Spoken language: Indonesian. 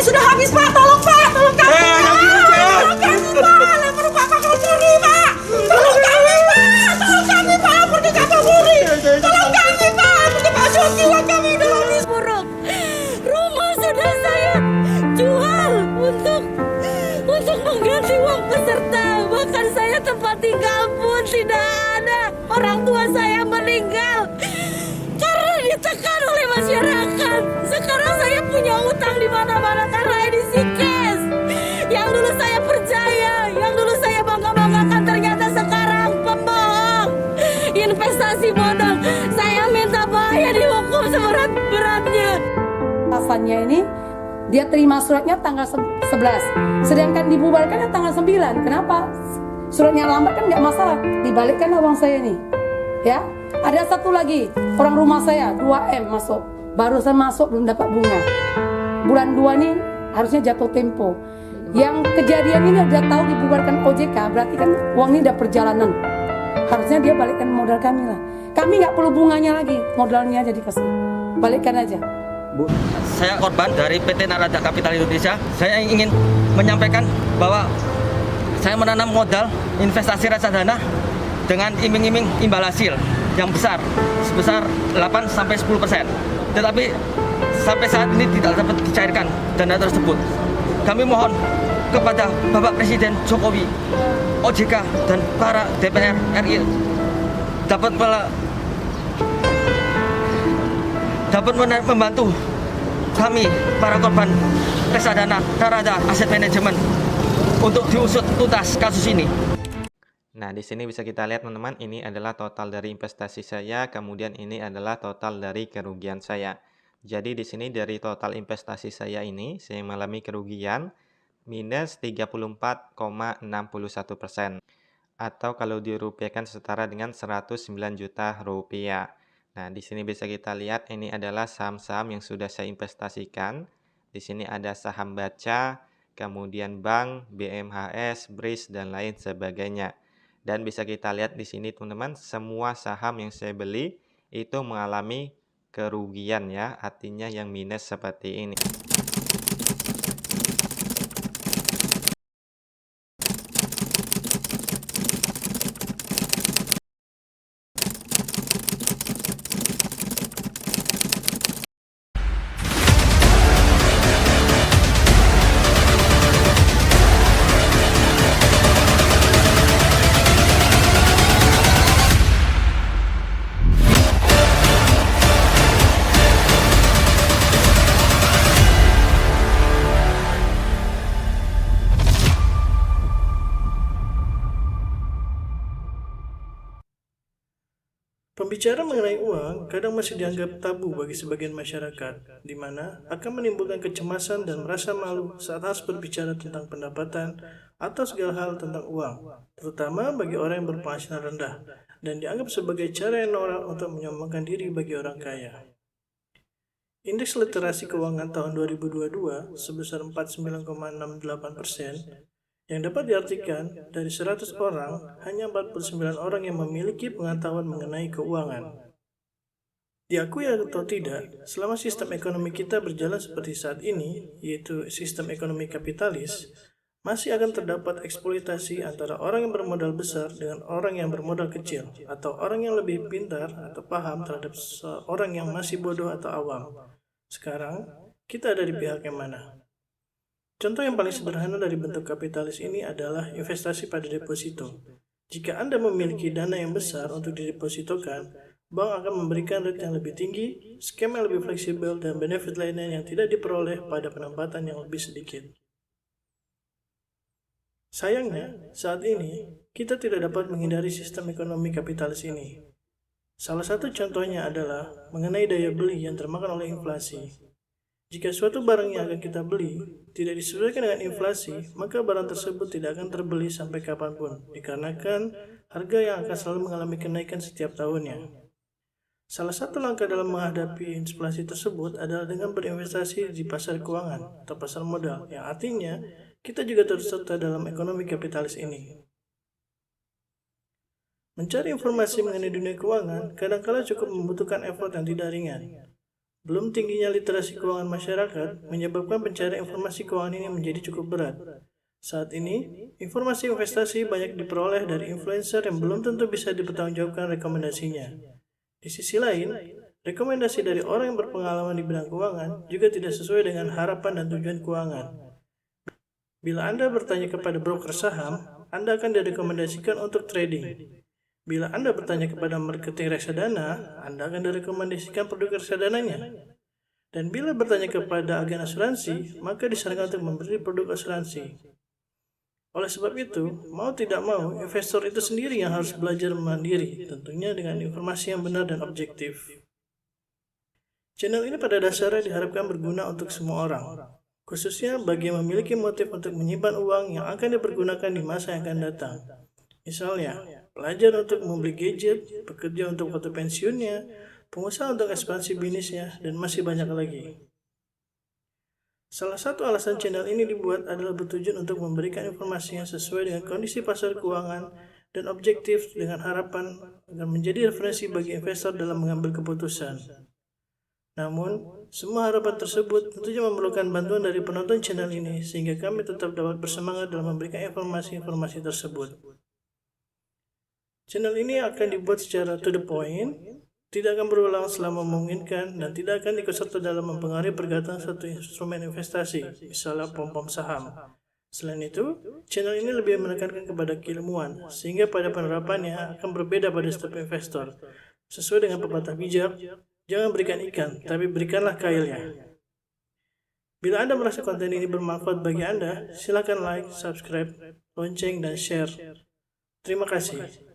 sudah habis Pak, tolong kami Pak. Tolong kami Pak, lapor Bapak Kapolri Pak. Tolong kami Pak, pergi Kapolri. Tolong kami Pak, pergi Pak Joki, uang kami udah habis. Buruk, rumah sudah saya jual untuk mengganti uang peserta. Bahkan saya tempat tinggal pun tidak ada. Orang tua saya meninggal karena ditekan oleh masyarakat. Sekarang saya punya utang di mana-mana karena edisi cash. Yang dulu saya percaya, yang dulu saya bangga-banggakan, ternyata sekarang pembohong. Investasi bodong. Saya minta bahaya dihukum seberat-beratnya. Alasannya ini dia terima suratnya tanggal 11, sedangkan dibubarkannya tanggal 9. Kenapa? Suratnya lambat kan nggak masalah, dibalikkan uang saya nih. Ya, ada satu lagi, orang rumah saya 2M masuk, barusan masuk belum dapat bunga. Bulan 2 nih harusnya jatuh tempo. Yang kejadian ini udah tahu dibubarkan OJK, berarti kan uang ini udah perjalanan. Harusnya dia balikkan modal kami lah. Kami nggak perlu bunganya lagi, modalnya aja dikasih. Balikkan aja. Bu, saya korban dari PT Naraja Kapital Indonesia. Saya ingin menyampaikan bahwa saya menanam modal investasi reksadana dengan iming-iming imbal hasil yang besar sebesar 8-10%. Tetapi sampai saat ini tidak dapat dicairkan dana tersebut. Kami mohon kepada Bapak Presiden Jokowi, OJK dan para DPR RI dapat membantu kami para korban reksadana Naraja Asset Management untuk diusut tuntas kasus ini. Nah, di sini bisa kita lihat teman-teman, ini adalah total dari investasi saya, kemudian ini adalah total dari kerugian saya. Jadi di sini dari total investasi saya ini, saya mengalami kerugian minus 34,61%. Atau kalau dirupiahkan setara dengan 109 juta rupiah. Nah, di sini bisa kita lihat ini adalah saham-saham yang sudah saya investasikan. Di sini ada saham Baca, kemudian bank, BMHS, BRIS, dan lain sebagainya. Dan bisa kita lihat di sini teman-teman, semua saham yang saya beli itu mengalami kerugian ya, artinya yang minus seperti ini. Pembicara mengenai uang kadang masih dianggap tabu bagi sebagian masyarakat, di mana akan menimbulkan kecemasan dan merasa malu saat harus berbicara tentang pendapatan atau segala hal tentang uang, terutama bagi orang yang berpenghasilan rendah, dan dianggap sebagai cara yang norak untuk menyombongkan diri bagi orang kaya. Indeks literasi keuangan tahun 2022 sebesar 49,68%, yang dapat diartikan dari 100 orang, hanya 49 orang yang memiliki pengetahuan mengenai keuangan. Diakui atau tidak, selama sistem ekonomi kita berjalan seperti saat ini, yaitu sistem ekonomi kapitalis, masih akan terdapat eksploitasi antara orang yang bermodal besar dengan orang yang bermodal kecil, atau orang yang lebih pintar atau paham terhadap seorang yang masih bodoh atau awam. Sekarang, kita ada di pihak yang mana? Contoh yang paling sederhana dari bentuk kapitalis ini adalah investasi pada deposito. Jika Anda memiliki dana yang besar untuk didepositokan, bank akan memberikan rate yang lebih tinggi, skema yang lebih fleksibel, dan benefit lainnya yang tidak diperoleh pada penempatan yang lebih sedikit. Sayangnya, saat ini, kita tidak dapat menghindari sistem ekonomi kapitalis ini. Salah satu contohnya adalah mengenai daya beli yang termakan oleh inflasi. Jika suatu barang yang akan kita beli tidak disesuaikan dengan inflasi, maka barang tersebut tidak akan terbeli sampai kapanpun, dikarenakan harga yang akan selalu mengalami kenaikan setiap tahunnya. Salah satu langkah dalam menghadapi inflasi tersebut adalah dengan berinvestasi di pasar keuangan atau pasar modal, yang artinya kita juga turut serta dalam ekonomi kapitalis ini. Mencari informasi mengenai dunia keuangan kadang-kala cukup membutuhkan effort yang tidak ringan. Belum tingginya literasi keuangan masyarakat menyebabkan pencarian informasi keuangan ini menjadi cukup berat. Saat ini, informasi investasi banyak diperoleh dari influencer yang belum tentu bisa dipertanggungjawabkan rekomendasinya. Di sisi lain, rekomendasi dari orang yang berpengalaman di bidang keuangan juga tidak sesuai dengan harapan dan tujuan keuangan. Bila Anda bertanya kepada broker saham, Anda akan direkomendasikan untuk trading. Bila Anda bertanya kepada marketing reksadana, Anda akan direkomendasikan produk reksadananya. Dan bila bertanya kepada agen asuransi, maka disarankan untuk membeli produk asuransi. Oleh sebab itu, mau tidak mau, investor itu sendiri yang harus belajar mandiri, tentunya dengan informasi yang benar dan objektif. Channel ini pada dasarnya diharapkan berguna untuk semua orang, khususnya bagi yang memiliki motif untuk menyimpan uang yang akan dipergunakan di masa yang akan datang. Misalnya, pelajar untuk membeli gadget, pekerja untuk foto pensiunnya, pengusaha untuk ekspansi bisnisnya, dan masih banyak lagi. Salah satu alasan channel ini dibuat adalah bertujuan untuk memberikan informasi yang sesuai dengan kondisi pasar keuangan dan objektif dengan harapan agar menjadi referensi bagi investor dalam mengambil keputusan. Namun, semua harapan tersebut tentunya memerlukan bantuan dari penonton channel ini sehingga kami tetap dapat bersemangat dalam memberikan informasi-informasi tersebut. Channel ini akan dibuat secara to the point, tidak akan berulang selama memungkinkan, dan tidak akan ikut serta dalam mempengaruhi pergerakan satu instrumen investasi, misalnya pom-pom saham. Selain itu, channel ini lebih menekankan kepada keilmuan, sehingga pada penerapannya akan berbeda pada setiap investor. Sesuai dengan pepatah bijak, jangan berikan ikan, tapi berikanlah kailnya. Bila Anda merasa konten ini bermanfaat bagi Anda, silakan like, subscribe, lonceng, dan share. Terima kasih.